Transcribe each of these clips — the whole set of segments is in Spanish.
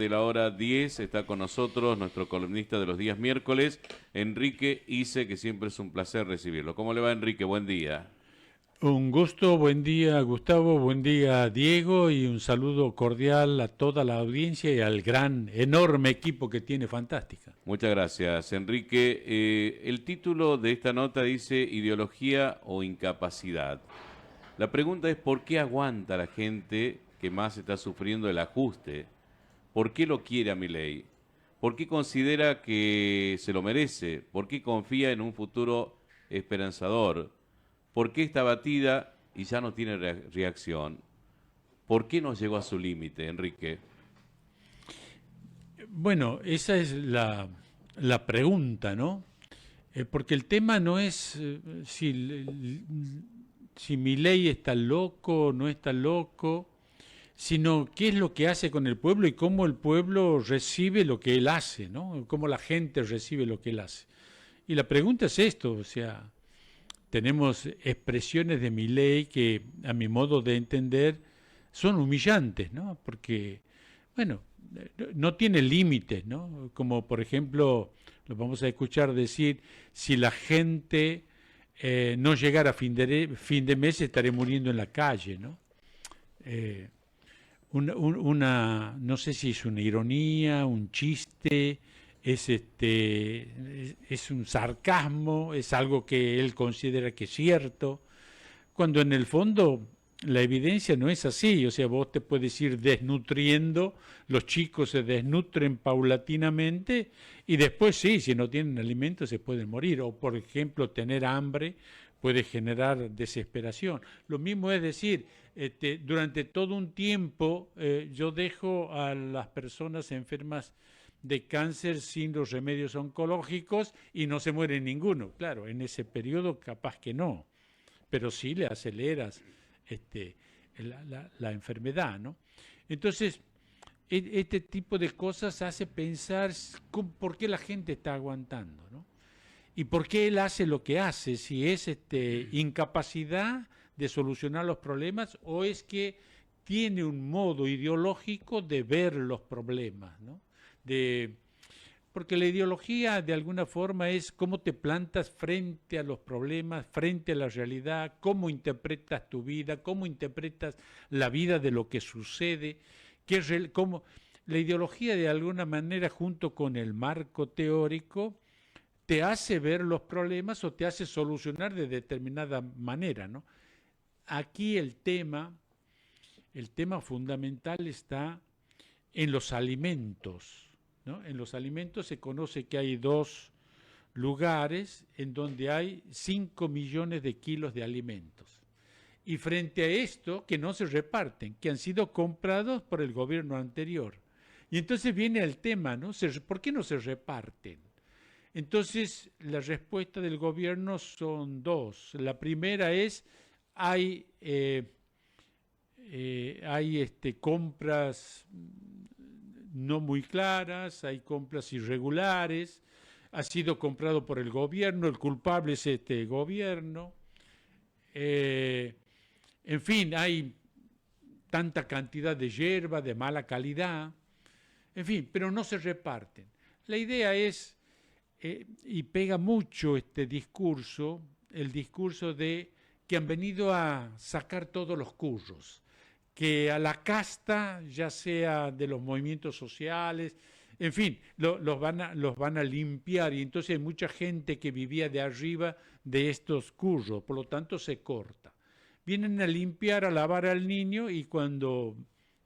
De la hora 10 está con nosotros nuestro columnista de los días miércoles, Enrique Ise, que siempre es un placer recibirlo. ¿Cómo le va, Enrique? Buen día. Un gusto, buen día Gustavo, buen día Diego y un saludo cordial a toda la audiencia y al gran, enorme equipo que tiene Fantástica. Muchas gracias, Enrique. El título de esta nota dice ideología o incapacidad. La pregunta es ¿por qué aguanta la gente que más está sufriendo el ajuste? ¿Por qué lo quiere a Milei? ¿Por qué considera que se lo merece? ¿Por qué confía en un futuro esperanzador? ¿Por qué está batida y ya no tiene reacción? ¿Por qué no llegó a su límite, Enrique? Bueno, esa es la pregunta, ¿no? Porque el tema no es si Milei está loco o no está loco, sino qué es lo que hace con el pueblo y cómo el pueblo recibe lo que él hace, ¿no? Cómo la gente recibe lo que él hace. Y la pregunta es esto, o sea, tenemos expresiones de Milei que, a mi modo de entender, son humillantes, ¿no? Porque, bueno, no tiene límites, ¿no? Como por ejemplo, lo vamos a escuchar decir, si la gente no llegara a fin de mes estaré muriendo en la calle, ¿no? Eh, no sé si es una ironía, un chiste, es un sarcasmo, es algo que él considera que es cierto, cuando en el fondo la evidencia no es así, o sea, vos te puedes ir desnutriendo, los chicos se desnutren paulatinamente y después sí, si no tienen alimento se pueden morir, o por ejemplo tener hambre puede generar desesperación. Lo mismo es decir, durante todo un tiempo yo dejo a las personas enfermas de cáncer sin los remedios oncológicos y no se muere ninguno. Claro, en ese periodo capaz que no, pero sí le aceleras este, la enfermedad, ¿no? Entonces, este tipo de cosas hace pensar por qué la gente está aguantando, ¿no? Y por qué él hace lo que hace, si es incapacidad de solucionar los problemas o es que tiene un modo ideológico de ver los problemas, ¿no? De, porque la ideología de alguna forma es cómo te plantas frente a los problemas, frente a la realidad, cómo interpretas tu vida, cómo interpretas la vida de lo que sucede, cómo la ideología de alguna manera junto con el marco teórico te hace ver los problemas o te hace solucionar de determinada manera, ¿no? Aquí el tema fundamental está en los alimentos, ¿no? En los alimentos se conoce que hay dos lugares en donde hay 5 millones de kilos de alimentos. Y frente a esto, que no se reparten, que han sido comprados por el gobierno anterior. Y entonces viene el tema, ¿no? ¿Por qué no se reparten? Entonces, la respuesta del gobierno son dos. La primera es, hay, compras no muy claras, hay compras irregulares, ha sido comprado por el gobierno, el culpable es este gobierno. Eh, en fin, hay tanta cantidad de hierba de mala calidad, en fin, pero no se reparten. La idea es, y pega mucho este discurso, el discurso de que han venido a sacar todos los curros, que a la casta, ya sea de los movimientos sociales, en fin, los van a limpiar y entonces hay mucha gente que vivía de arriba de estos curros, por lo tanto se corta. Vienen a limpiar, a lavar al niño y cuando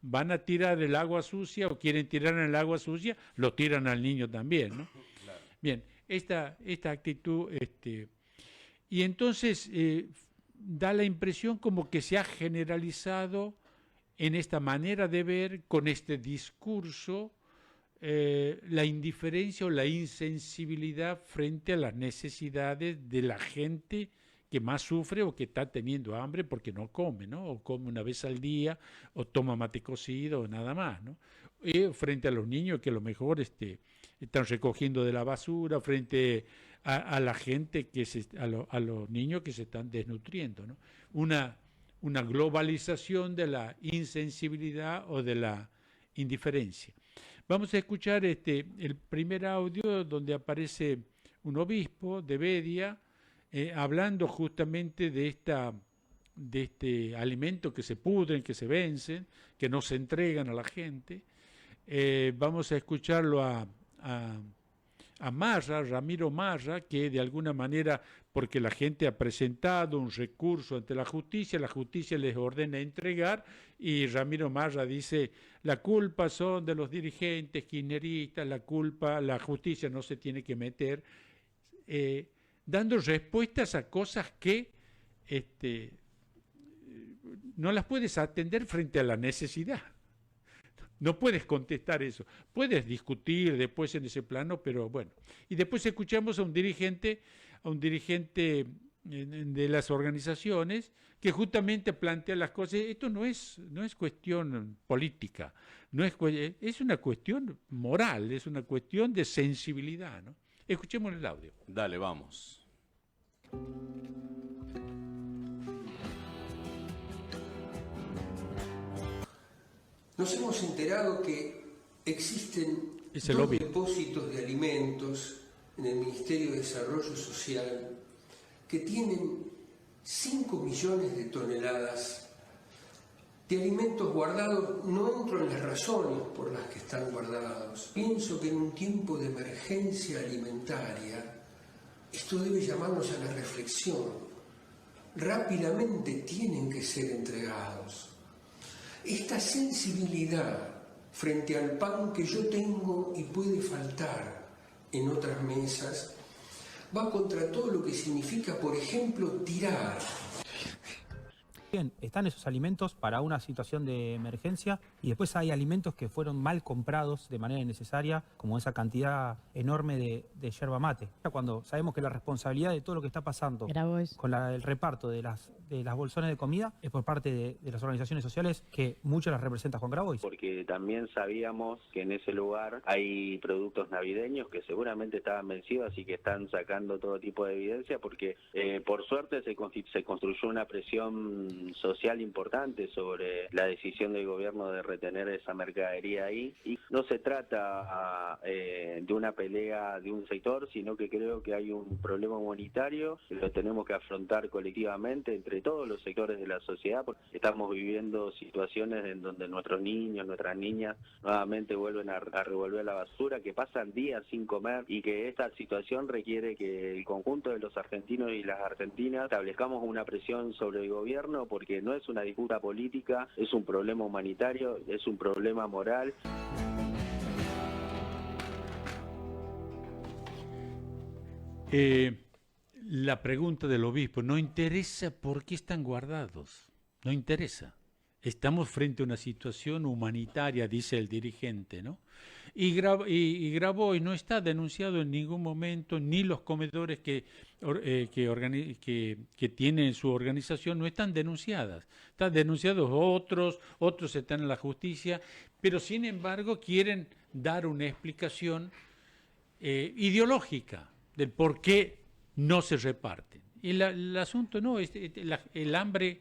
van a tirar el agua sucia o quieren tirar en el agua sucia, lo tiran al niño también, ¿no? Claro. Bien, esta actitud, y entonces da la impresión como que se ha generalizado en esta manera de ver, con este discurso, la indiferencia o la insensibilidad frente a las necesidades de la gente que más sufre o que está teniendo hambre porque no come, ¿no? O come una vez al día, o toma mate cocido, o nada más, ¿no? Y frente a los niños que a lo mejor están recogiendo de la basura, frente a la gente, a los niños que se están desnutriendo, ¿no? Una globalización de la insensibilidad o de la indiferencia. Vamos a escuchar el primer audio donde aparece un obispo de Bedia hablando justamente de este alimento que se pudren, que se vencen, que no se entregan a la gente. Vamos a escucharlo a Marra, Ramiro Marra, que de alguna manera, porque la gente ha presentado un recurso ante la justicia les ordena entregar, y Ramiro Marra dice, la culpa son de los dirigentes kirchneristas, la justicia no se tiene que meter, dando respuestas a cosas que no las puedes atender frente a la necesidad. No puedes contestar eso. Puedes discutir después en ese plano, pero bueno. Y después escuchamos a un dirigente de las organizaciones que justamente plantea las cosas. Esto no es cuestión política, es una cuestión moral, es una cuestión de sensibilidad, ¿no? Escuchemos el audio. Dale, vamos. Nos hemos enterado que existen dos depósitos de alimentos en el Ministerio de Desarrollo Social que tienen 5 millones de toneladas de alimentos guardados. No entro en las razones por las que están guardados. Pienso que en un tiempo de emergencia alimentaria esto debe llamarnos a la reflexión. Rápidamente tienen que ser entregados. Esta sensibilidad frente al pan que yo tengo y puede faltar en otras mesas va contra todo lo que significa, por ejemplo, tirar. Bien, están esos alimentos para una situación de emergencia y después hay alimentos que fueron mal comprados de manera innecesaria, como esa cantidad enorme de yerba mate. Cuando sabemos que la responsabilidad de todo lo que está pasando con el reparto de las bolsones de comida es por parte de las organizaciones sociales, que muchas las representa Juan Grabois. Porque también sabíamos que en ese lugar hay productos navideños que seguramente estaban vencidos, así que están sacando todo tipo de evidencia, porque por suerte se construyó una presión social importante sobre la decisión del gobierno de retener esa mercadería ahí, y no se trata de una pelea de un sector, sino que creo que hay un problema humanitario que lo tenemos que afrontar colectivamente entre todos los sectores de la sociedad, porque estamos viviendo situaciones en donde nuestros niños, nuestras niñas nuevamente vuelven a revolver la basura, que pasan días sin comer, y que esta situación requiere que el conjunto de los argentinos y las argentinas establezcamos una presión sobre el gobierno, porque no es una disputa política, es un problema humanitario, es un problema moral. La pregunta del obispo, no interesa por qué están guardados, no interesa. Estamos frente a una situación humanitaria, dice el dirigente, ¿no? Y Grabois no está denunciado en ningún momento, ni los comedores que tienen su organización no están denunciadas. Están denunciados otros están en la justicia, pero sin embargo quieren dar una explicación ideológica del por qué no se reparten. Y el asunto no, el hambre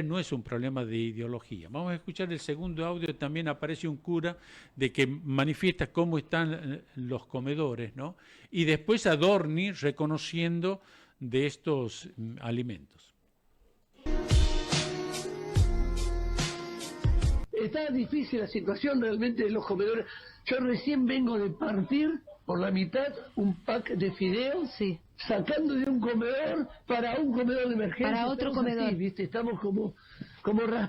no es un problema de ideología. Vamos a escuchar el segundo audio, también aparece un cura de que manifiesta cómo están los comedores, ¿no? Y después Adorni reconociendo de estos alimentos. Está difícil la situación realmente de los comedores. Yo recién vengo de partir por la mitad un pack de fideos, sí, sacando de un comedor para un comedor de emergencia. Para otro comedor. Así, ¿viste? Estamos como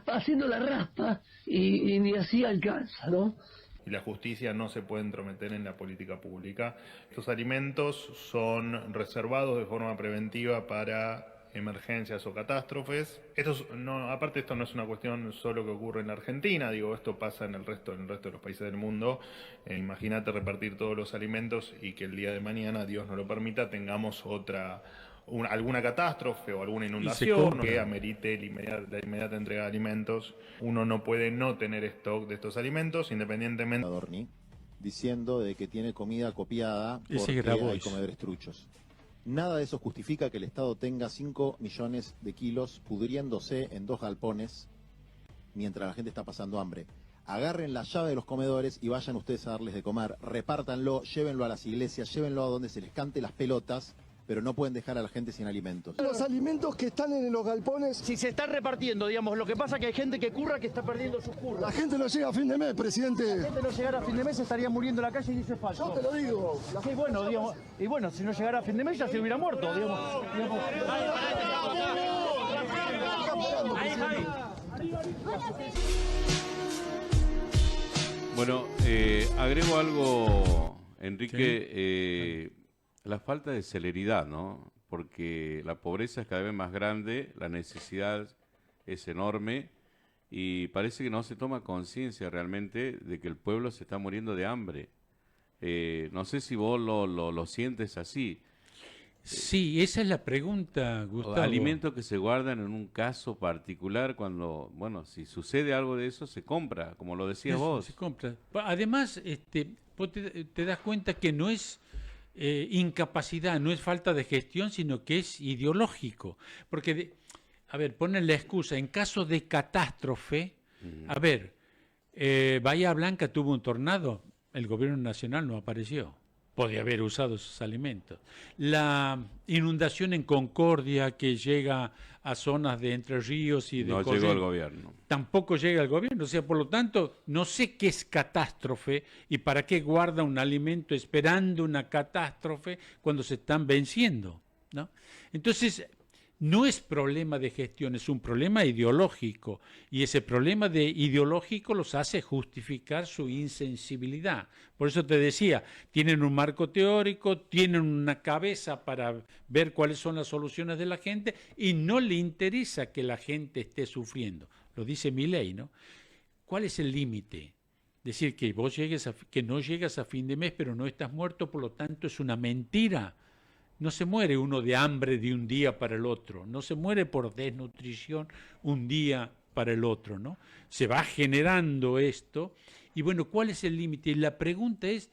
haciendo la raspa y ni así alcanza, ¿no? Y la justicia no se puede entrometer en la política pública. Estos alimentos son reservados de forma preventiva para emergencias o catástrofes. Aparte esto no es una cuestión solo que ocurre en la Argentina, esto pasa en el resto de los países del mundo. Imagínate repartir todos los alimentos y que el día de mañana, Dios no lo permita, tengamos alguna catástrofe o alguna inundación que amerite la inmediata entrega de alimentos. Uno no puede no tener stock de estos alimentos, independientemente. Adorni, diciendo de que tiene comida copiada porque hay comedores truchos. Nada de eso justifica que el Estado tenga 5 millones de kilos pudriéndose en 2 galpones mientras la gente está pasando hambre. agarren la llave de los comedores y vayan ustedes a darles de comer, repártanlo, llévenlo a las iglesias, llévenlo a donde se les cante las pelotas, pero no pueden dejar a la gente sin alimentos. Los alimentos que están en los galpones... Si se está repartiendo, digamos, lo que pasa es que hay gente que curra que está perdiendo sus curras. La gente no llega a fin de mes, presidente. Si la gente no llegara a fin de mes estaría muriendo en la calle y eso es falso. Yo te lo digo. Sí, bueno, digamos, y bueno, si no llegara a fin de mes ya se hubiera muerto, digamos. Bueno, agrego algo, Enrique, la falta de celeridad, ¿no? Porque la pobreza es cada vez más grande, la necesidad es enorme y parece que no se toma conciencia realmente de que el pueblo se está muriendo de hambre. No sé si vos lo sientes así. Sí, esa es la pregunta, Gustavo. Alimentos que se guardan en un caso particular cuando, bueno, si sucede algo de eso, se compra, como lo decías vos. Se compra. Además, vos te das cuenta que no es incapacidad, no es falta de gestión, sino que es ideológico. Porque, ponen la excusa, en caso de catástrofe, Bahía Blanca tuvo un tornado, el gobierno nacional no apareció. Podía haber usado esos alimentos. La inundación en Concordia que llega a zonas de Entre Ríos y de no Corrientes, llegó el gobierno. Tampoco llega el gobierno. O sea, por lo tanto, no sé qué es catástrofe y para qué guarda un alimento esperando una catástrofe cuando se están venciendo, ¿no? Entonces, no es problema de gestión, es un problema ideológico. Y ese problema ideológico los hace justificar su insensibilidad. Por eso te decía, tienen un marco teórico, tienen una cabeza para ver cuáles son las soluciones de la gente y no le interesa que la gente esté sufriendo. Lo dice Milei, ¿no? ¿Cuál es el límite? Decir que vos que no llegas a fin de mes pero no estás muerto, por lo tanto es una mentira. No se muere uno de hambre de un día para el otro, no se muere por desnutrición un día para el otro, ¿no? Se va generando esto. Y bueno, ¿cuál es el límite? Y la pregunta es,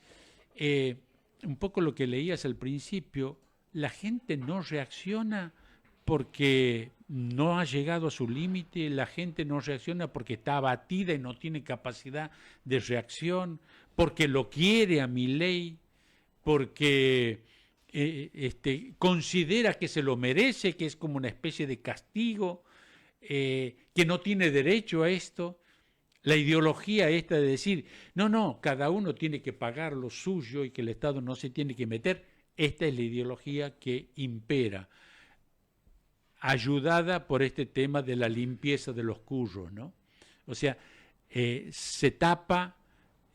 un poco lo que leías al principio, la gente no reacciona porque no ha llegado a su límite, la gente no reacciona porque está abatida y no tiene capacidad de reacción, porque lo quiere a Milei, porque considera que se lo merece, que es como una especie de castigo, que no tiene derecho a esto. La ideología esta de decir, no, cada uno tiene que pagar lo suyo y que el Estado no se tiene que meter, esta es la ideología que impera, ayudada por este tema de la limpieza de los curros, ¿no? O sea, se tapa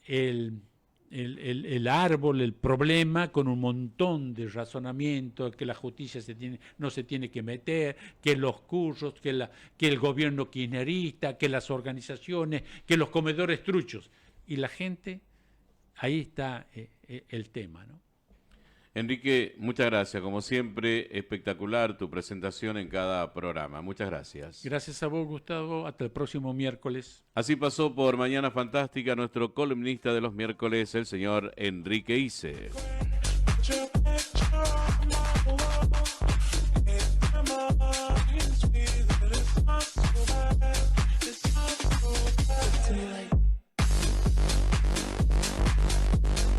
el árbol, el problema, con un montón de razonamientos, que la justicia no se tiene que meter, que los cursos, que el gobierno kirchnerista, que las organizaciones, que los comedores truchos. Y la gente, ahí está el tema, ¿no? Enrique, muchas gracias. Como siempre, espectacular tu presentación en cada programa. Muchas gracias. Gracias a vos, Gustavo. Hasta el próximo miércoles. Así pasó por Mañana Fantástica nuestro columnista de los miércoles, el señor Enrique Ise.